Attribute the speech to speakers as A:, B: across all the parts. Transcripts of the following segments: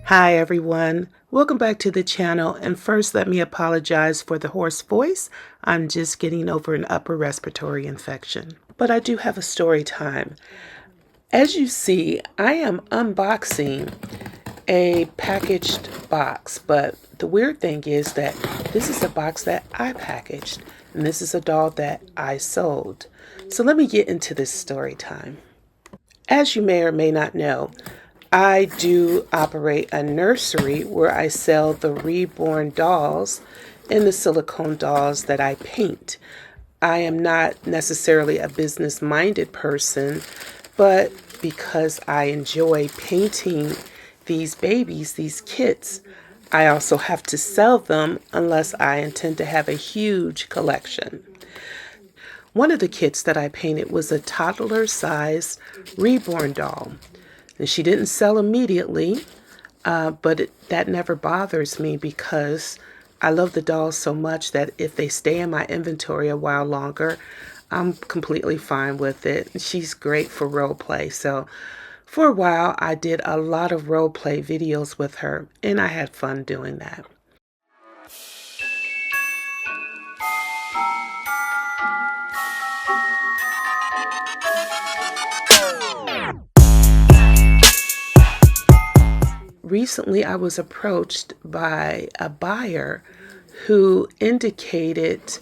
A: Hi everyone, welcome back to the channel, and first let me apologize for the hoarse voice. I'm just getting over an upper respiratory infection. But I do have a story time. As you see, I am unboxing a packaged box, but the weird thing is that this is a box that I packaged, and this is a doll that I sold. So let me get into this story time. As you may or may not know, I do operate a nursery where I sell the Reborn dolls and the silicone dolls that I paint. I am not necessarily a business-minded person, but because I enjoy painting these babies, these kits, I also have to sell them unless I intend to have a huge collection. One of the kits that I painted was a toddler-sized Reborn doll. And she didn't sell immediately, but that never bothers me because I love the dolls so much that if they stay in my inventory a while longer, I'm completely fine with it. She's great for role play. So for a while, I did a lot of role play videos with her, and I had fun doing that. Recently, I was approached by a buyer who indicated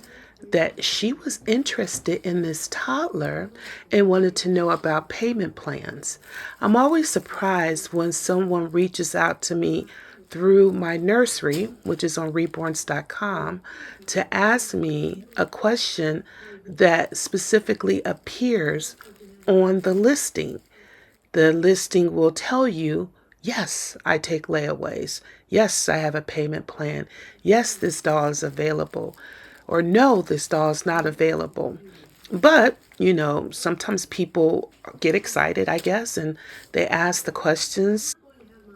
A: that she was interested in this toddler and wanted to know about payment plans. I'm always surprised when someone reaches out to me through my nursery, which is on reborns.com, to ask me a question that specifically appears on the listing. The listing will tell you, yes, I take layaways. Yes, I have a payment plan. Yes, this doll is available. Or no, this doll is not available. But, sometimes people get excited, I guess, and they ask the questions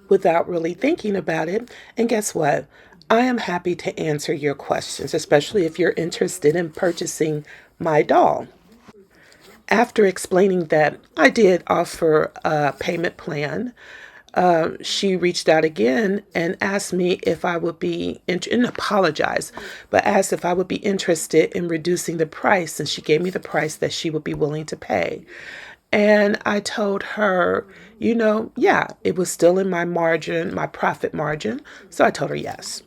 A: without really thinking about it. And guess what? I am happy to answer your questions, especially if you're interested in purchasing my doll. After explaining that I did offer a payment plan, she reached out again and asked me if I would be, and apologized, but asked if I would be interested in reducing the price. And she gave me the price that she would be willing to pay. And I told her, yeah, it was still in my margin, my profit margin. So I told her yes.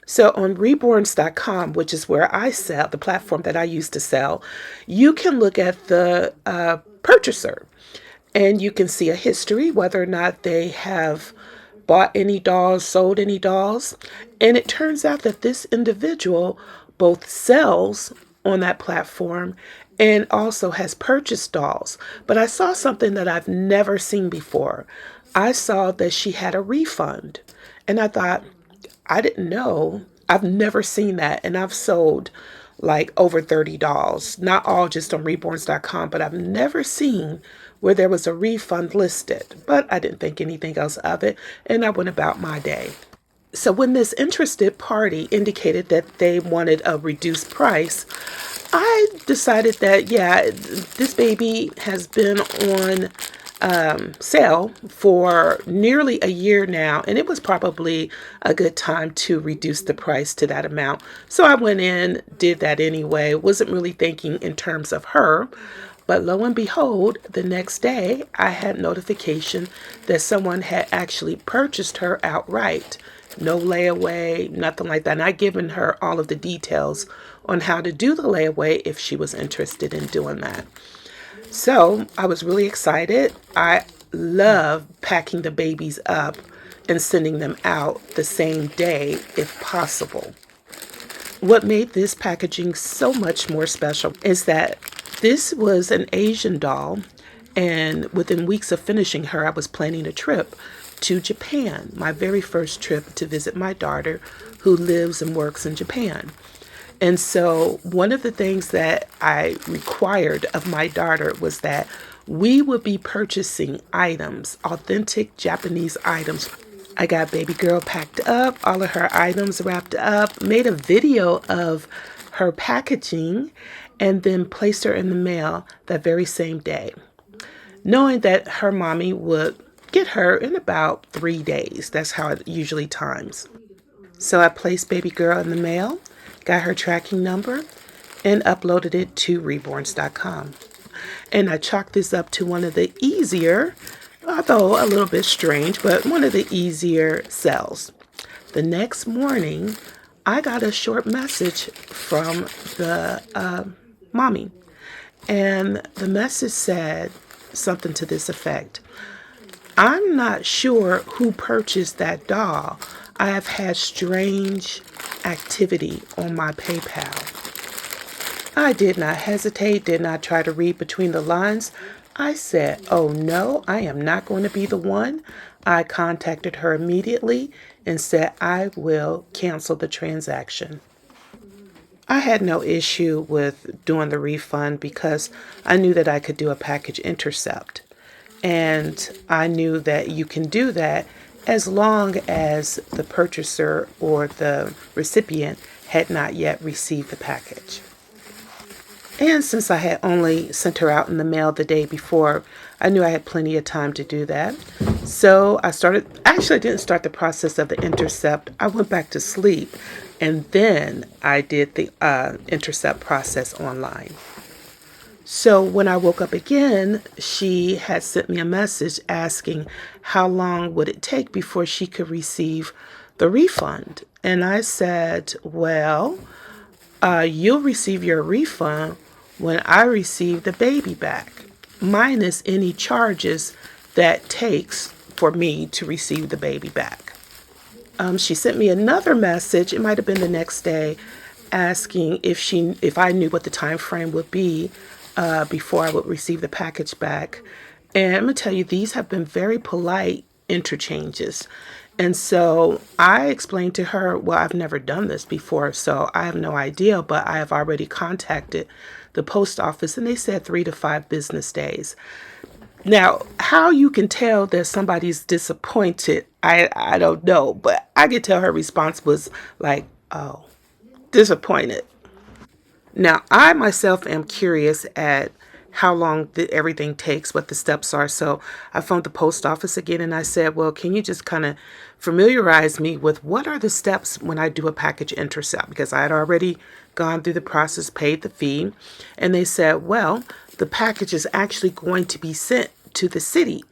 A: So on reborns.com, which is where I sell, the platform that I use to sell, you can look at the purchaser and you can see a history, whether or not they have bought any dolls, sold any dolls. And it turns out that this individual both sells on that platform and also has purchased dolls. But I saw something that I've never seen before. I saw that she had a refund. And I thought, I didn't know. I've never seen that. And I've sold like over 30 dolls, not all just on reborns.com, but I've never seen where there was a refund listed. But I didn't think anything else of it, and I went about my day. So when this interested party indicated that they wanted a reduced price, I decided that, yeah, this baby has been on sale for nearly a year now, and it was probably a good time to reduce the price to that amount. So I went in, did that anyway, wasn't really thinking in terms of her. But lo and behold, the next day I had notification that someone had actually purchased her outright. No layaway, nothing like that. And I'd given her all of the details on how to do the layaway if she was interested in doing that. So I was really excited. I love packing the babies up and sending them out the same day if possible. What made this packaging so much more special is that this was an Asian doll, and within weeks of finishing her, I was planning a trip to Japan, my very first trip to visit my daughter who lives and works in Japan. And so one of the things that I required of my daughter was that we would be purchasing items, authentic Japanese items. I got baby girl packed up, all of her items wrapped up, made a video of her packaging, and then placed her in the mail that very same day, knowing that her mommy would get her in about 3 days. That's how it usually times. So I placed baby girl in the mail, got her tracking number, and uploaded it to reborns.com. And I chalked this up to one of the easier, although a little bit strange, but one of the easier cells. The next morning, I got a short message from the mommy. And the message said something to this effect: I'm not sure who purchased that doll. I have had strange activity on my PayPal. I did not hesitate, did not try to read between the lines. I said, oh no, I am not going to be the one. I contacted her immediately and said I will cancel the transaction. I had no issue with doing the refund because I knew that I could do a package intercept. And I knew that you can do that as long as the purchaser or the recipient had not yet received the package. And since I had only sent her out in the mail the day before, I knew I had plenty of time to do that. So I didn't start the process of the intercept. I went back to sleep and then I did the intercept process online. So when I woke up again, she had sent me a message asking how long would it take before she could receive the refund. And I said, well, you'll receive your refund when I receive the baby back, minus any charges that takes for me to receive the baby back. She sent me another message, it might have been the next day, asking if I knew what the time frame would be before I would receive the package back. And I'm going to tell you, these have been very polite interchanges. And so I explained to her, well, I've never done this before, so I have no idea, but I have already contacted the post office and they said 3 to 5 business days. Now, how you can tell that somebody's disappointed, I don't know, but I could tell her response was like, oh, disappointed. Now, I myself am curious at how long everything takes, what the steps are. So I phoned the post office again and I said, well, can you just kind of familiarize me with what are the steps when I do a package intercept? Because I had already gone through the process, paid the fee. And they said, well, the package is actually going to be sent to the city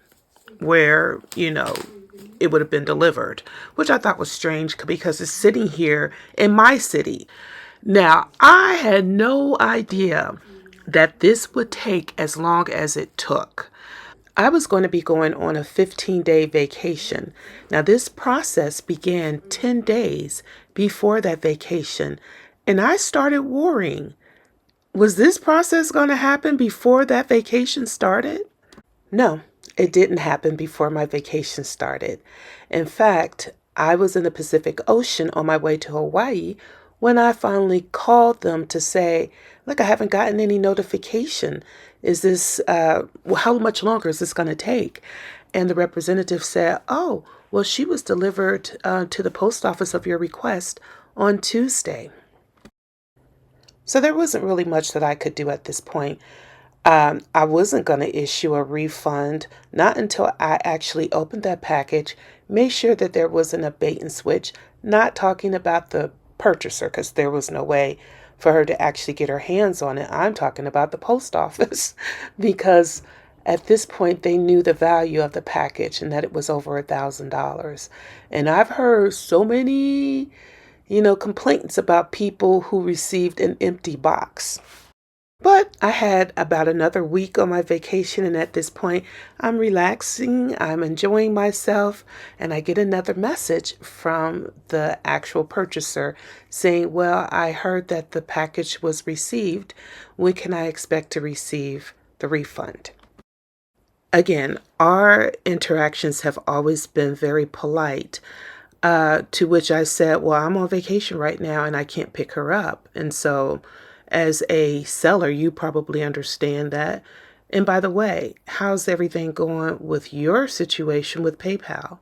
A: where, it would have been delivered, which I thought was strange because it's sitting here in my city. Now, I had no idea that this would take as long as it took. I was going to be going on a 15-day vacation. Now, this process began 10 days before that vacation, and I started worrying. Was this process going to happen before that vacation started? No, it didn't happen before my vacation started. In fact, I was in the Pacific Ocean on my way to Hawaii when I finally called them to say, look, I haven't gotten any notification. Is this, how much longer is this going to take? And the representative said, oh, well, she was delivered to the post office of your request on Tuesday. So there wasn't really much that I could do at this point. I wasn't going to issue a refund, not until I actually opened that package, made sure that there wasn't a bait and switch, not talking about the purchaser, because there was no way for her to actually get her hands on it. I'm talking about the post office because at this point they knew the value of the package and that it was over $1,000. And I've heard so many, complaints about people who received an empty box. But I had about another week on my vacation, and at this point, I'm relaxing, I'm enjoying myself, and I get another message from the actual purchaser saying, well, I heard that the package was received. When can I expect to receive the refund? Again, our interactions have always been very polite. To which I said, well, I'm on vacation right now and I can't pick her up. And so as a seller, you probably understand that. And by the way, how's everything going with your situation with PayPal?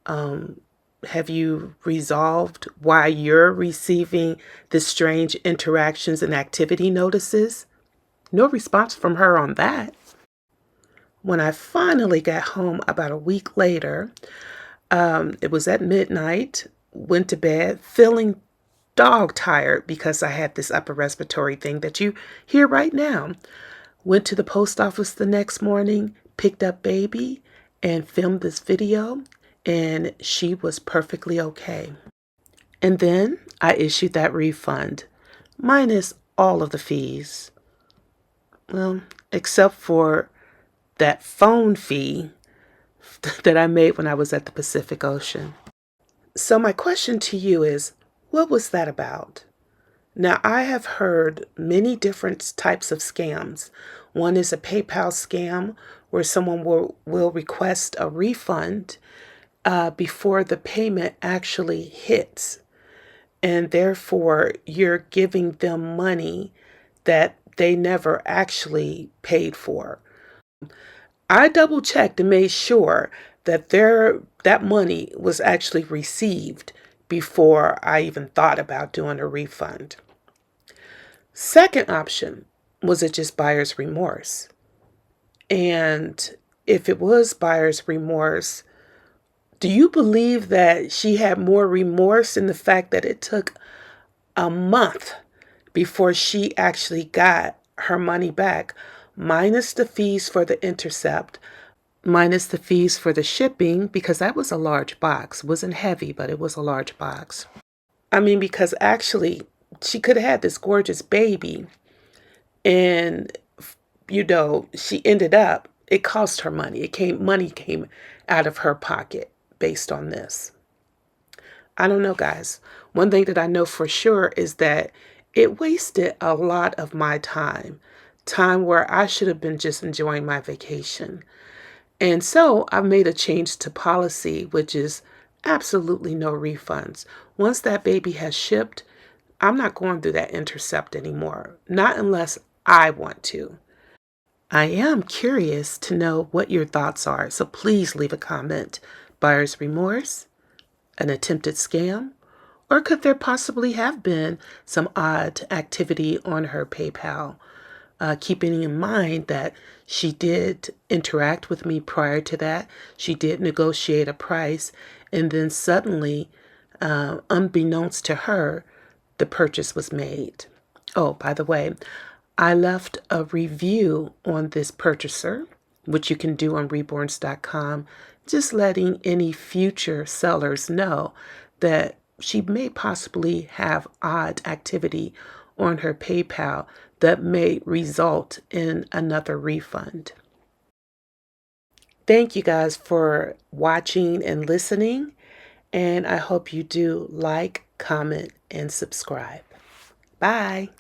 A: Have you resolved why you're receiving the strange interactions and activity notices? No response from her on that. When I finally got home about a week later, it was at midnight, went to bed feeling dog tired because I had this upper respiratory thing that you hear right now. Went to the post office the next morning, picked up baby, and filmed this video, and she was perfectly okay. And then I issued that refund, minus all of the fees. Well, except for that phone fee that I made when I was at the Pacific Ocean. So my question to you is, what was that about? Now, I have heard many different types of scams. One is a PayPal scam where someone will request a refund before the payment actually hits. And therefore, you're giving them money that they never actually paid for. I double checked and made sure that that money was actually received before I even thought about doing a refund. Second option, was it just buyer's remorse? And if it was buyer's remorse, do you believe that she had more remorse in the fact that it took a month before she actually got her money back, minus the fees for the intercept, minus the fees for the shipping, because that was a large box. It wasn't heavy, but it was a large box. I mean, because actually she could have had this gorgeous baby and she ended up, it cost her money. Money came out of her pocket based on this. I don't know, guys. One thing that I know for sure is that it wasted a lot of my time where I should have been just enjoying my vacation. And so I've made a change to policy, which is absolutely no refunds. Once that baby has shipped, I'm not going through that intercept anymore. Not unless I want to. I am curious to know what your thoughts are, so please leave a comment. Buyer's remorse? An attempted scam? Or could there possibly have been some odd activity on her PayPal? Keeping in mind that she did interact with me prior to that. She did negotiate a price, and then suddenly, unbeknownst to her, the purchase was made. Oh, by the way, I left a review on this purchaser, which you can do on reborns.com, just letting any future sellers know that she may possibly have odd activity on her PayPal that may result in another refund. Thank you guys for watching and listening, and I hope you do like, comment, and subscribe. Bye.